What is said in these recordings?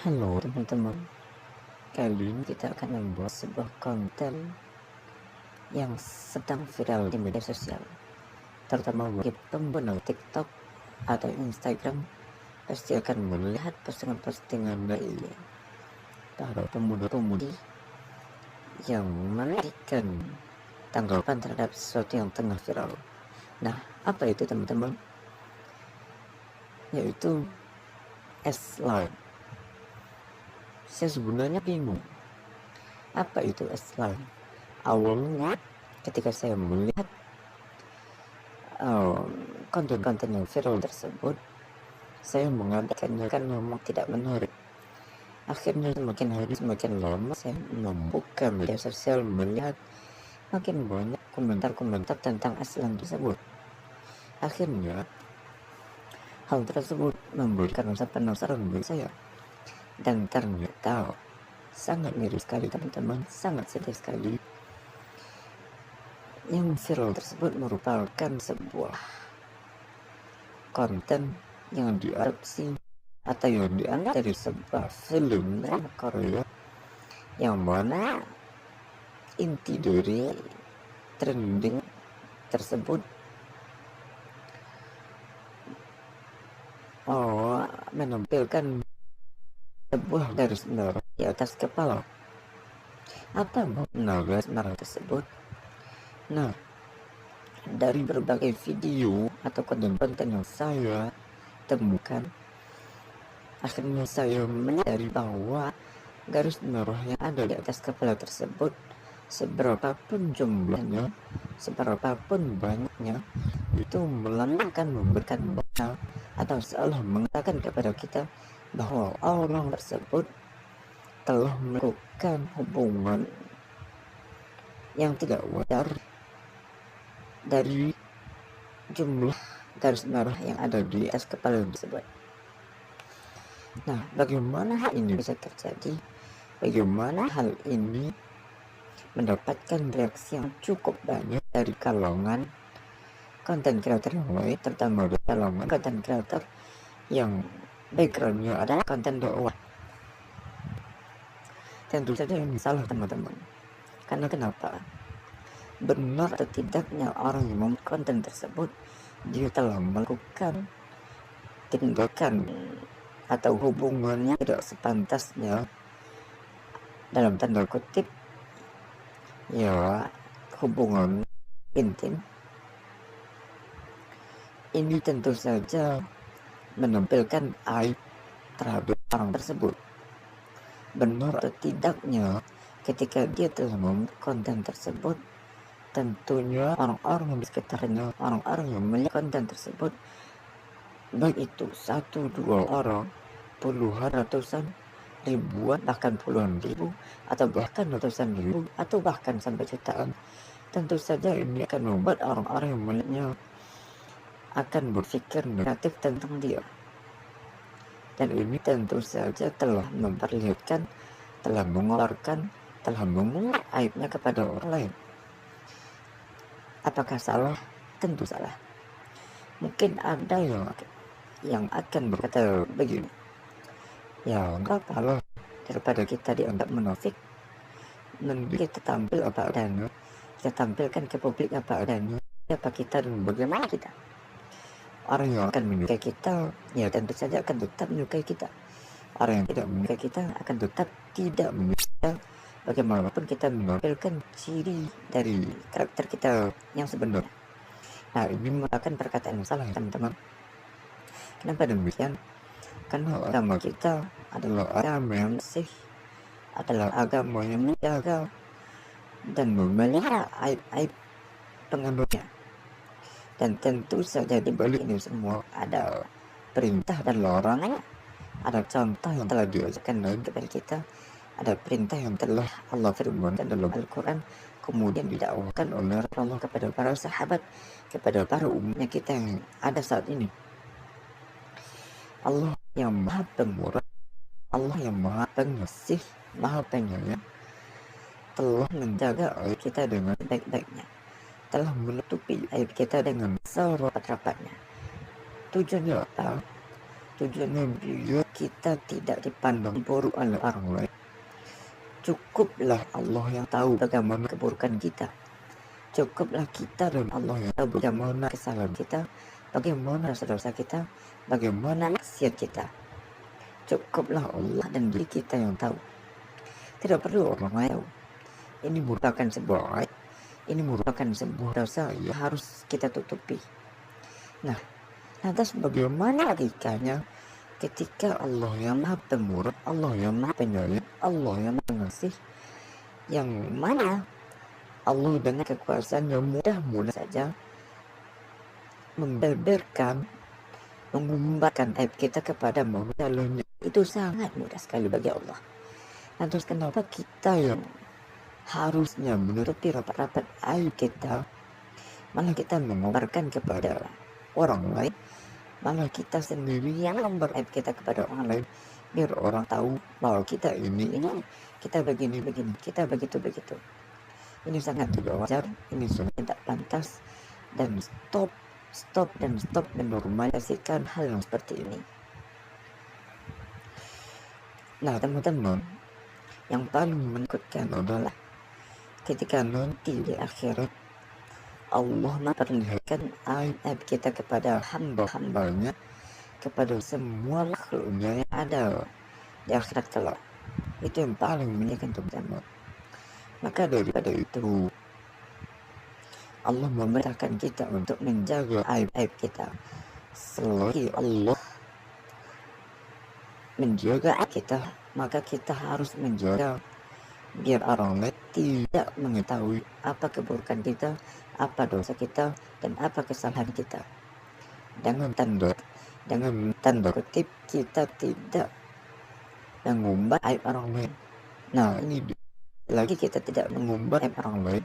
Halo teman-teman, kali ini kita akan membuat sebuah konten yang sedang viral di media sosial, terutama bagi pengguna TikTok atau Instagram. Pasti akan melihat postingan-postingan dari para pemuda-pemudi yang memberikan tanggapan terhadap sesuatu yang tengah viral. Nah, apa itu teman-teman? Yaitu S-Line. Saya sebenarnya bingung, apa itu S-Line? Awalnya ketika saya melihat konten-konten yang viral tersebut, saya mengabaikannya karena memang tidak menarik. Akhirnya semakin hari semakin lama saya membuka media sosial, melihat makin banyak komentar-komentar tentang S-Line tersebut. Akhirnya hal tersebut memberikan rasa penasaran bagi saya, dan ternyata sangat miris sekali teman-teman, sangat sedih sekali. Yang viral tersebut merupakan sebuah konten yang diadopsi atau yang diambil dari sebuah film drama Korea, yang mana inti dari trending tersebut menampilkan sebuah garis merah di atas kepala. Apa makna garis merah tersebut? Nah, dari berbagai video atau konten-konten yang saya temukan, akhirnya saya menyadari bahwa garis merah yang ada di atas kepala tersebut, seberapapun jumlahnya, seberapapun banyaknya, itu melambangkan, memberikan bakal atau seolah mengatakan kepada kita bahwa orang tersebut telah melakukan hubungan yang tidak wajar dari jumlah garis merah yang ada di atas kepala tersebut. Nah, bagaimana hal ini bisa terjadi? Bagaimana hal ini mendapatkan reaksi yang cukup banyak dari kalangan konten kreator yang lain, terutama dari kalangan konten kreator yang backgroundnya adalah konten dakwah? Tentu saja ini salah teman-teman. Karena kenapa? Benar atau tidaknya orang yang membuat konten tersebut, dia telah melakukan tindakan atau hubungannya tidak sepantasnya, dalam tanda kutip ya, hubungan intim. Ini tentu saja menampilkan aib terhadap orang tersebut. Benar atau tidaknya ketika dia telah membuat konten tersebut, tentunya orang-orang di sekitarnya, orang-orang yang melihat konten tersebut, baik itu satu dua orang, puluhan, ratusan, ribuan, bahkan puluhan ribu, atau bahkan ratusan ribu, atau bahkan sampai jutaan, tentu saja ini akan membuat orang-orang yang melihatnya akan berpikir negatif tentang dia. Dan ini tentu saja telah memperlihatkan, telah mengeluarkan, telah mengungkap aibnya kepada orang lain. Apakah salah? Tentu salah. Mungkin ada yang akan berkata begini, ya enggak apa-apa, daripada kita dianggap munafik, mending kita tampil apa adanya, kita tampilkan ke publik apa adanya, siapa kita dan bagaimana kita. Orang yang akan menyukai kita, ya tentu saja akan tetap menyukai kita. Orang yang tidak menyukai kita akan tetap tidak menyukai kita, bagaimanapun kita menampilkan ciri dari karakter kita yang sebenarnya. Nah, ini merupakan perkataan yang salah, teman-teman. Kenapa demikian? Karena agama kita adalah agama yang bersih, adalah agama yang menjaga dan memelihara aib-aib penganutnya. Dan tentu saja di balik ini semua ada perintah dan larangan, ada contoh yang telah diajarkan kepada kita, ada perintah yang telah Allah firmankan dalam Al-Quran, kemudian didakwakan oleh Allah kepada para sahabat, kepada para umatnya kita yang ada saat ini. Allah yang maha pemurah, Allah yang maha pengasih, maha penyayang, telah menjaga aib kita dengan baik-baiknya, telah menutupi aib kita dengan serapat-rapatnya. Tujuannya apa? Tujuannya biar kita tidak dipandang buruk oleh orang lain. Cukuplah Allah yang tahu bagaimana keburukan kita. Cukuplah kita dan Allah yang tahu bagaimana kesalahan kita, bagaimana dosa-dosa kita, bagaimana maksiat kita. Cukuplah Allah dan diri kita yang tahu. Tidak perlu orang lain tahu. Ini merupakan sebuah aib, ini merupakan sebuah dosa yang harus kita tutupi. Nah, lantas bagaimana logikanya ketika Allah yang Maha Pemurah, Allah yang Maha Penyayang, Allah yang Maha Pengasih, yang mana Allah dengan kekuasaannya mudah-mudah saja membeberkan, mengumbarkan aib kita kepada manusia lainnya. Itu sangat mudah sekali bagi Allah. Lantas kenapa kita yang harusnya menutupi rapat-rapat aib kita, malah kita mengumbarkan kepada orang lain, malah kita sendiri yang mengumbar aib kita kepada orang lain, biar orang tahu bahwa kita ini kita begini, kita begitu. Ini sangat tidak wajar, ini sangat tidak pantas, dan stop menormalisasikan hal yang seperti ini. Nah teman-teman, yang paling menakutkan adalah ketika nanti di akhirat Allah memperlihatkan aib kita kepada hamba-hambanya, kepada semua makhluknya yang ada di akhirat kelak. Itu yang paling menyakitkan teman-teman. Maka daripada itu Allah memerintahkan kita untuk menjaga aib-aib kita. Selagi Allah menjaga aib kita, maka kita harus menjaga biar orang lain tidak mengetahui apa keburukan kita, apa dosa kita, dan apa kesalahan kita. Dengan tanda kutip kita tidak mengumbar aib orang lain. Nah ini lagi kita tidak mengumbar aib orang lain,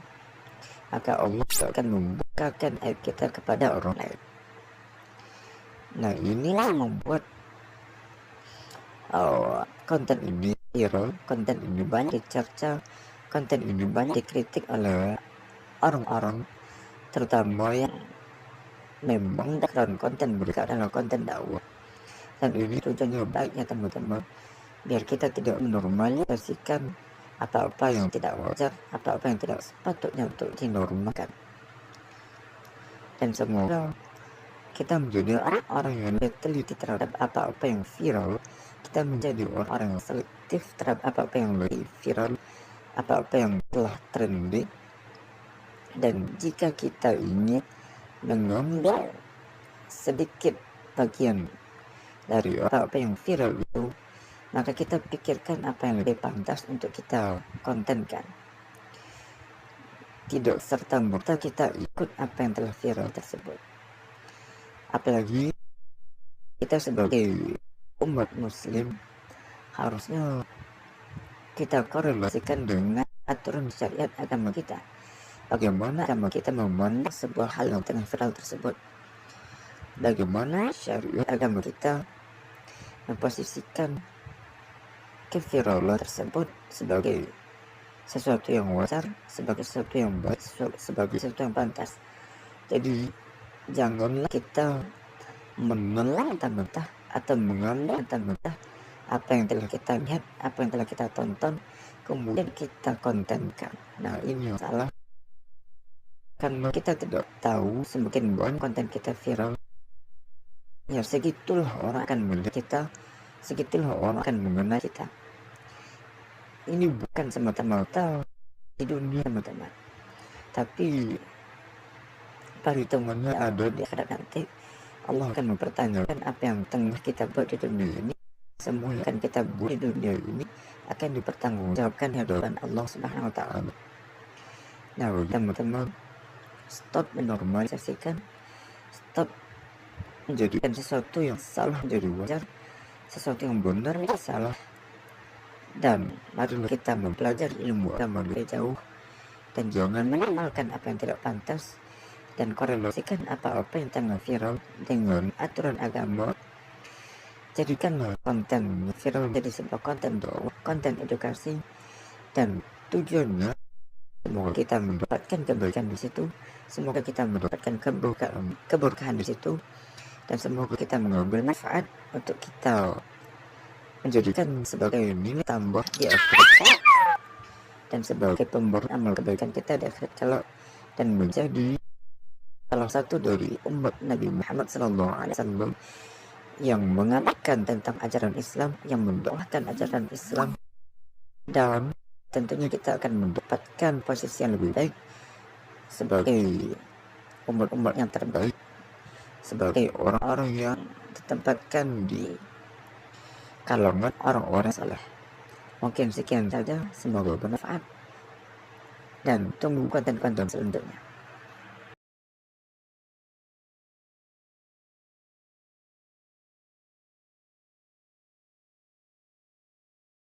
maka Allah akan membukakan aib kita kepada orang lain. Nah inilah yang membuat konten ini viral, konten ini banyak dicerca, konten ini banyak dikritik oleh orang-orang, terutama yang memang background konten mereka adalah konten dakwah. Dan ini tujuannya baiknya teman-teman, biar kita tidak menormalisasikan apa-apa yang tidak wajar, apa-apa yang tidak sepatutnya untuk dinormalkan. Dan semoga kita menjadi orang-orang yang teliti terhadap apa-apa yang viral, kita menjadi orang-orang yang selektif terhadap apa-apa yang lebih viral, apa-apa yang telah trending. Dan jika kita ingin mengambil sedikit bagian dari apa-apa yang viral itu, maka kita pikirkan apa yang lebih pantas untuk kita kontenkan. Tidak serta-merta kita ikut apa yang telah viral tersebut. Apalagi kita sebagai umat muslim harusnya kita korelasikan dengan aturan syariat agama kita. Bagaimana agama kita memandang sebuah hal yang tengah viral tersebut. Bagaimana syariat agama kita memposisikan keviralan tersebut sebagai sesuatu yang wajar, sebagai sesuatu yang baik, sebagai sesuatu yang pantas. Jadi janganlah kita menelan mentah-mentah atau mengambil mentah-mentah apa yang telah kita lihat, apa yang telah kita tonton, kemudian kita kontenkan. Nah ini yang salah, karena kita tidak tahu semakin banyak konten kita viral, ya segitulah orang akan melihat kita, segitulah orang akan mengenal kita. Ini bukan semata-mata di dunia teman-teman, tapi perhitungannya ada di akhirat nanti. Allah akan mempertanyakan apa yang tengah kita buat di dunia ini. Semua yang akan kita buat di dunia ini akan dipertanggungjawabkan di hadapan Allah Subhanahu wa Ta'ala. Nah teman-teman, stop menormalisasikan, stop menjadikan sesuatu yang salah menjadi wajar, sesuatu yang benar menjadi salah. Dan marilah kita mempelajari ilmu agama lebih jauh, dan jangan mengamalkan apa yang tidak pantas, dan korelasikan apa-apa yang tengah viral dengan aturan agama. Jadikanlah konten viral menjadi sebuah konten dakwah, konten edukasi, dan tujuannya semoga kita mendapatkan kebaikan di situ, semoga kita mendapatkan keberkahan di situ, dan semoga kita mengambil manfaat untuk kita menjadikan sebagai nilai tambah di akhirat dan sebagai pemberi amal kebaikan kita di akhirat kelak, dan menjadi salah satu dari umat Nabi Muhammad SAW yang mengamalkan tentang ajaran Islam, yang mendoakan ajaran Islam, dan tentunya kita akan mendapatkan posisi yang lebih baik sebagai umat-umat yang terbaik, sebagai orang-orang yang ditempatkan di kalangan orang-orang saleh. Mungkin sekian saja, semoga bermanfaat dan tunggu konten-konten selanjutnya.